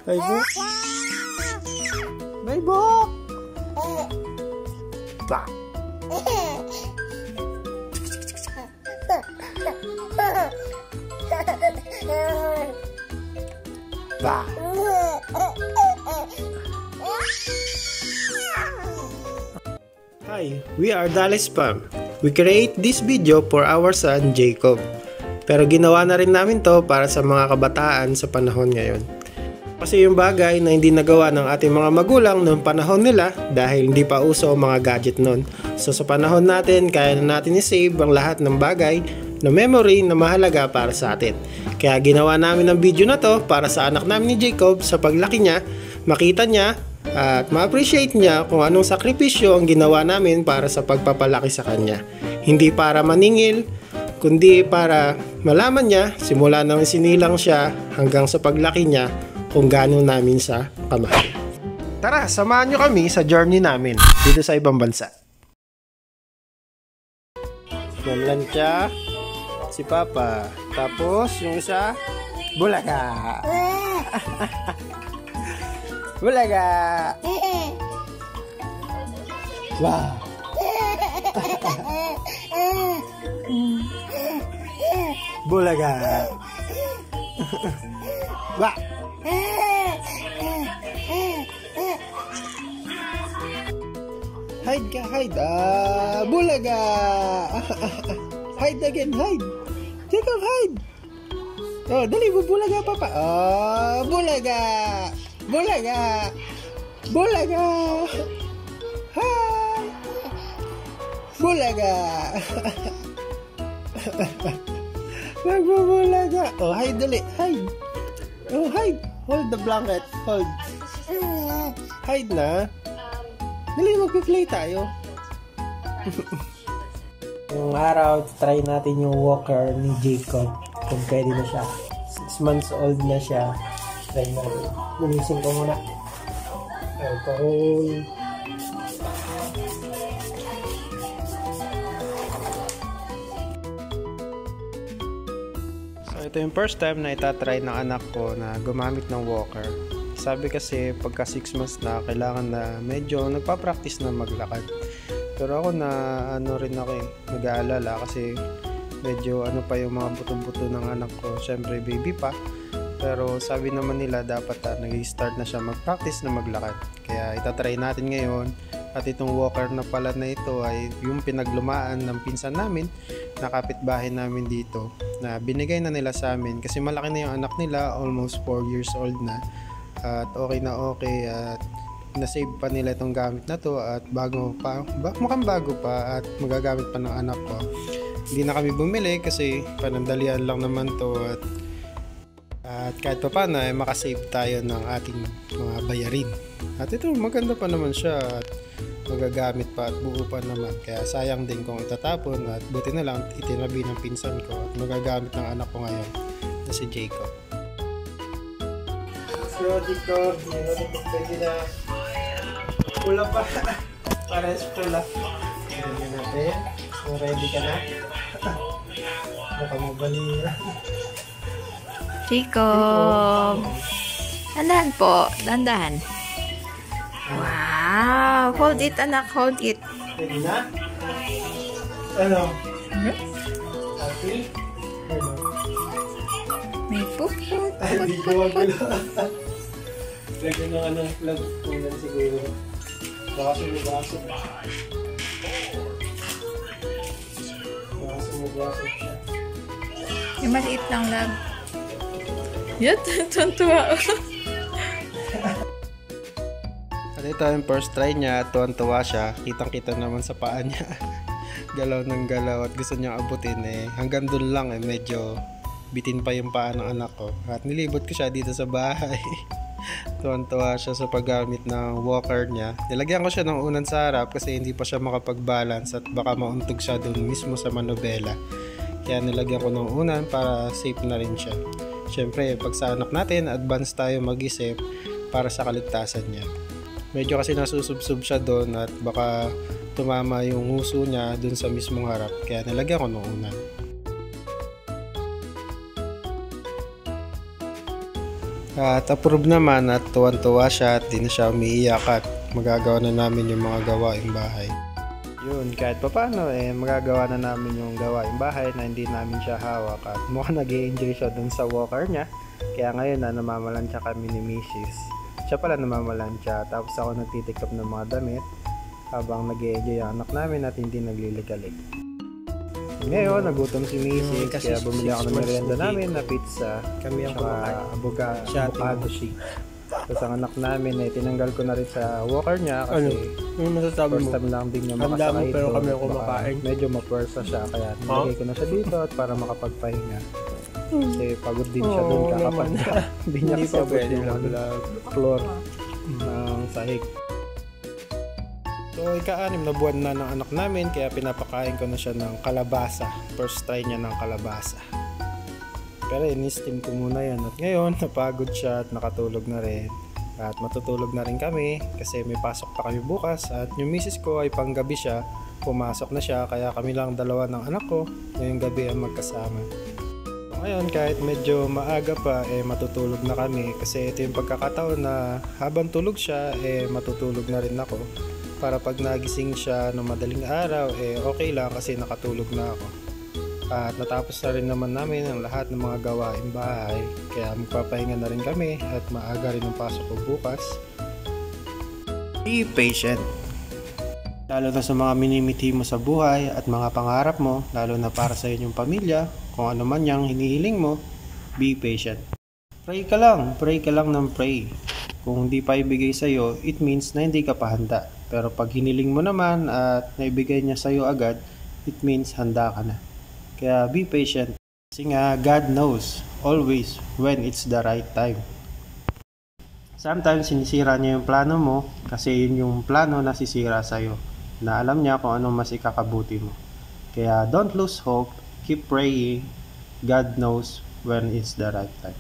May book. May book. Bah. Bah. Hi, we are Dolly Spam. We create this video for our son Jacob. Pero ginawa na rin namin to para sa mga kabataan sa panahon ngayon. Kasi yung bagay na hindi nagawa ng ating mga magulang noong panahon nila dahil hindi pa uso ang mga gadget noon. So sa panahon natin, kaya na natin i-save ang lahat ng bagay na memory na mahalaga para sa atin. Kaya ginawa namin ang video na to para sa anak namin ni Jacob sa paglaki niya, makita niya at ma-appreciate niya kung anong sakripisyo ang ginawa namin para sa pagpapalaki sa kanya. Hindi para maningil, kundi para malaman niya simula nang sinilang siya hanggang sa paglaki niya kung gaano namin sa kamahal. Tara, samahan niyo kami sa journey namin dito sa ibang bansa. Mamlansya si Papa. Tapos yung isa, bulaga. Bulaga. Wow. Bulaga. Wah. Hide ka, hide. Bulaga. Hide again, hide. Jacob, hide. Oh, dali, bulaga, Papa. Bulaga. Bulaga. Bulaga. Ha. Bulaga. Nagbubulaga. Oh, hide dali, hide. Oh, hide. Hold the blanket. Hold. Hide na. Dali, mag-play tayo. Yung araw, try natin yung walker ni Jacob. Kung pwede na siya. 6 months old na siya. Try natin. Gumising ko muna. Alcohol. So, ito yung first time na itatry ng anak ko na gumamit ng walker. Sabi kasi pagka 6 months na kailangan na medyo nagpa-practice na maglakad. Pero ako na rin ako nag-aalala kasi medyo pa yung mga buto-buto ng anak ko. Siyempre baby pa. Pero sabi naman nila dapat nag-start na siya mag-practice na maglakad. Kaya itatry natin ngayon. At itong walker na pala na ito ay yung pinaglumaan ng pinsan namin na kapitbahay namin dito. Na binigay na nila sa amin kasi malaki na yung anak nila, almost 4 years old na. At okay na okay at na-save pa nila itong gamit na to at bago pa, mukhang bago pa at magagamit pa ng anak ko. Hindi na kami bumili kasi panandalian lang naman to at kahit pa paano ay makasave tayo ng ating mga bayarin. At ito maganda pa naman siya at magagamit pa at buo pa naman, kaya sayang din kung itatapon at buti na lang itinabi ng pinsan ko at magagamit ng anak ko ngayon na si Jacob. So Jacob, pwede na pula pa. Pares pula. Pwede natin. So ready ka na? Baka mabalira. Jacob. Dandahan po. Dandahan. Wow. Hold it, anak. Hold it. Ready na? Ano? Happy? Ano? May puput. Hindi ko magulo. Lagyan ng plug kunan siguro. Baka sumubasok. Baka sumubasok siya. Yung maliit lang lab. Yan, tuntua. At ito yung first try niya. Tuwan-tuwa siya. Kitang-kita naman sa paa niya. Galaw ng galaw at gusto niya abutin hanggang dun lang medyo bitin pa yung paa ng anak ko. At nilibot ko siya dito sa bahay. Tuwan-tuwa siya sa paggamit ng walker niya. Nilagyan ko siya ng unan sa harap kasi hindi pa siya makapag-balance at baka mauntog siya dun mismo sa manobela. Kaya nilagyan ko ng unan para safe na rin siya. Siyempre, pag sa anak natin, advance tayo mag-isip para sa kaligtasan niya. Medyo kasi nasusubsub siya doon at baka tumama yung huso niya dun sa mismong harap. Kaya nilagyan ko ng unan. At approve naman at tuwan-tuwa siya at di na siya umiiyak at magagawa na namin yung mga gawaing bahay. Yun, kahit pa paano magagawa na namin yung gawaing bahay na hindi namin siya hawak at mukhang nag-i-enjoy siya dun sa walker niya. Kaya ngayon na namamalansya kami ni Mrs. Siya pala namamalansya, tapos ako nagtitikap ng mga damit habang nag-i-enjoy ang anak namin at hindi nagliligalig. Ngayon, nagutom si Mrs. Kaya bumili ako ng merienda namin na pizza Kami ang kumakain. avocado shake. Tapos ang anak namin tinanggal ko na rin sa walker niya kasi Ano masasabi first mo? time lang din niya Handa mo, makasakay pero ito. kami ang Baka kumakain. medyo mapersa siya kaya nilagay ko na siya dito at para makapagpahinga. Kasi pagod din siya doon Oo kakapag naman. hindi niya Hindi kasi pa abot pwede yung lang. floor ng sahig. So ika-6 na buwan na ng anak namin kaya pinapakain ko na siya ng kalabasa. First try niya ng kalabasa. Pero in-steam ko muna yan at ngayon napagod siya at nakatulog na rin. At matutulog na rin kami kasi may pasok pa kami bukas at yung misis ko ay panggabi siya, pumasok na siya kaya kami lang dalawa ng anak ko ngayong gabi ang magkasama. So, ngayon kahit medyo maaga pa matutulog na kami kasi ito yung pagkakataon na habang tulog siya matutulog na rin ako para pag nagising siya no madaling araw okay lang kasi nakatulog na ako. At natapos na rin naman namin ang lahat ng mga gawaing bahay kaya magpapahinga na rin kami at maaga rin ang pasok ko bukas. Be patient. Lalo na sa mga minimiti mo sa buhay at mga pangarap mo, lalo na para sa inyong pamilya, kung ano man yung hinihiling mo, be patient. Pray ka lang ng pray. Kung hindi pa ibigay sa'yo, it means na hindi ka pa handa. Pero pag hiniling mo naman at naibigay niya sa'yo agad, it means handa ka na. Kaya be patient. Kasi nga, God knows always when it's the right time. Sometimes sinisira niya yung plano mo kasi yun yung plano na sisira sa'yo. Na alam niya kung ano mas ikakabuti mo. Kaya don't lose hope. Keep praying. God knows when it's the right time.